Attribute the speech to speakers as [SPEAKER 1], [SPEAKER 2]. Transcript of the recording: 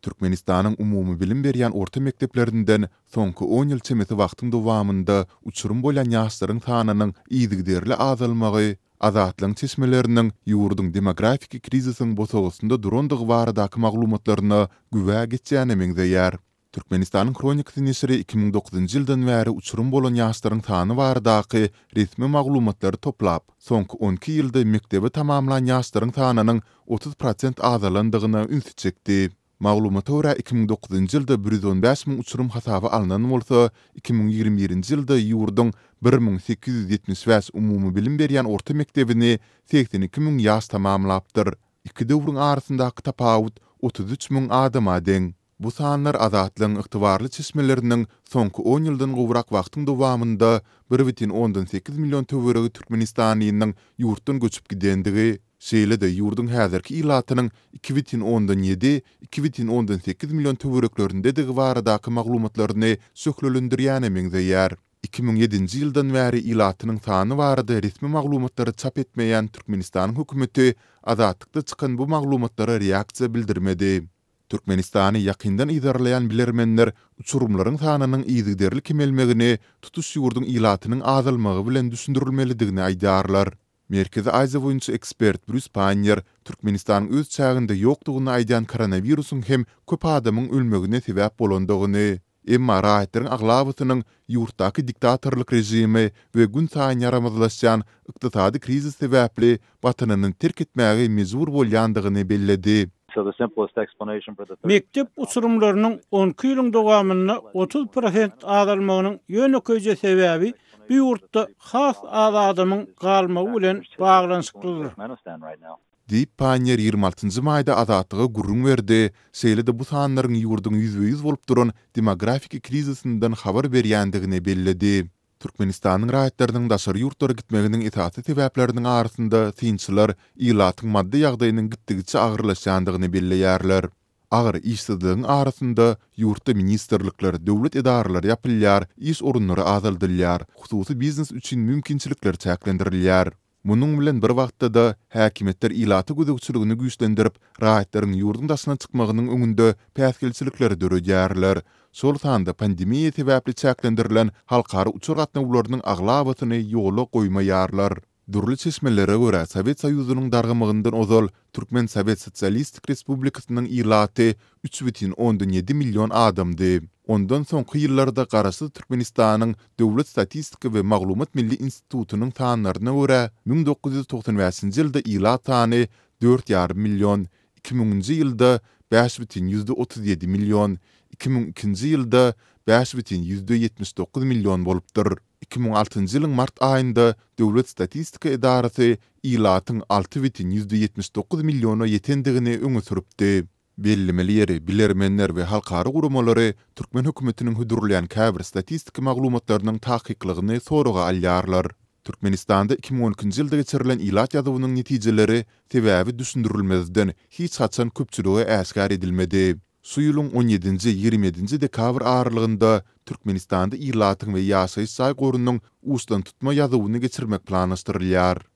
[SPEAKER 1] Türkmenistanyň umumy bilim berýän orta mekteplerinden soňky 10 ýyl çemeti wagtyň dowamında uçurum bolan ýaşlaryň sanynyň ýygyderli azalmagy, azatlyň çeşmeleriniň ýurduň demografik krizisiň bosagysynda durandygy baradaky maglumatlaryna güwä geçýäne meňzeýär. Türkmenistanyň Kronikasy nesiri 2009-njy ýyldan bäri uçurum bolan ýaşlaryň sany baradaky resmi maglumatlary toplap, soňky 12 ýylda mektebe tamamlanan ýaşlaryň sanynyň 30% azalandygyna ünsü çekdi. Maglumata görä 2009-njy ýylda 115.000 uçurum hasaby alynan bolsa, 2021-nji ýylda ýurduň 1875 umumy bilim berýän orta mektebini 82.000 ýaş tamamlapdyr. Iki döwrüň arasyndaky tapawut 33.000 adama deň. Bu sanlar azatlyň ygtybarly çeşmeleriniň soňky 10 ýyldan gowrak wagtyň dowamında 1,8 million töweregi Türkmenistanynyň ýurtdan göçüp gidendigi, şeýle-de ýurduň häzirki ilatynyň 2,7-2,8 million töwereklerinde digi baradaky maglumatlaryny söklelendirýäne meňzeýär. 2007-nji ýyldan bäri ilatynyň sany barada resmi maglumatlary çap etmeýän Türkmenistanyň hökümeti azatlykda çykan bu maglumatlara reaksiýa bildirmedi. Türkmenistany ýakyndan idaralayan bilermenler uçurumlaryň sanynyň ýygyderli kemelmegini tutuş ýurduň ilatynyň azalmagy bilen düşündirilmelidigini aýdarlar. Merkezi Aýza boýunça ekspert Bruce Panier Türkmenistanyň öz çağında ýokdugyny aýdan koronawirusyň hem köp adamyň ölmegine sebäp bolandygyny, emma raýatlanyň aglabatynyň ýurtdaky diktatorlyk rejimi we gün saýyn yaramazlaşan ykdysady krizis sebäpli watanyny terk etmäge mejbur bolýandygyny belledi.
[SPEAKER 2] Mektep uçurumlarynyň 12 ýylyň dowamyna 30% azalmagynyň ýönekeje sebäbi bu ýurtda has adamyň galmagy bilen baglanyşyklydyr.
[SPEAKER 1] Diýip Panier 26-njy maýda azatlyga gurrun berdi. Şeýle-de bu sanlaryň ýurduň 100% bolup duran demografik krizisinden habar berýändigini belledi. Türkmenistanyň raýatlarynyň daşary ýurtlara gitmeginiň esasy sebäpleriniň arasynda synçylar ilatyň maddi ýagdaýynyň gitdigiçe agyrlaşandygyny belleýärler. Agyr işsizligiň arasynda ýurtda ministrlikler, döwlet edaralary ýapylýar, iş orunlary azaldylýar, hususy biznes üçin mümkinçilikler çäklendirilýär. Munyň bilen bir wagtda da häkimetler ilaty gözegçiligini güýçlendirip, raýatlaryň ýurdun daşyna çykmagynyň öňünde päsgelçilikler döredýärler. Şol sanda pandemiýa sebäpli çäklendirilen halkary uçur gatnawlarynyň aglabatyny ýola goýmaýarlar. Durly çeşmelere görä Sowet Soýuzynyň dargamygyndan ozal Türkmen Sowet Sosialistik Respublikasynyň ilaty 3,7 million adamdy. Ondan soňky ýyllarda garaşy Türkmenistanyň Döwlet Statistika we Maglumat Milli Institutynyň sanlaryna görä 1995-nji ýylda ilat sany 4,5 million, 2000-nji ýylda 5,37 million, 2002-nji ýylda 5,79 million bolupdyr. 2006-njy ýylyň mart aýynda Döwlet Statistika Edarasy ilatyň 6,79 milliona ýetendigini öňe süripdi. Bellemeli ýeri bilermenler we halkary gurulmalary Türkmen hökümetiniň hudurlayan käbir statistika maglumatlarynyň tahkikligyny soraga alýarlar. Türkmenistanda 2012-nji ýylda geçirilen ilat ýazywynyň netijeleri sebäbi düşündirilmezden hiç haçan köpçüligi äşkar edilmedi. Şu ýylyň 17-27-nji dekabr aralygynda Türkmenistanda ilatyň we ýaşaýyş saýgorunyň ustan tutma ýazywyny geçirmek planlaşdyrylýar.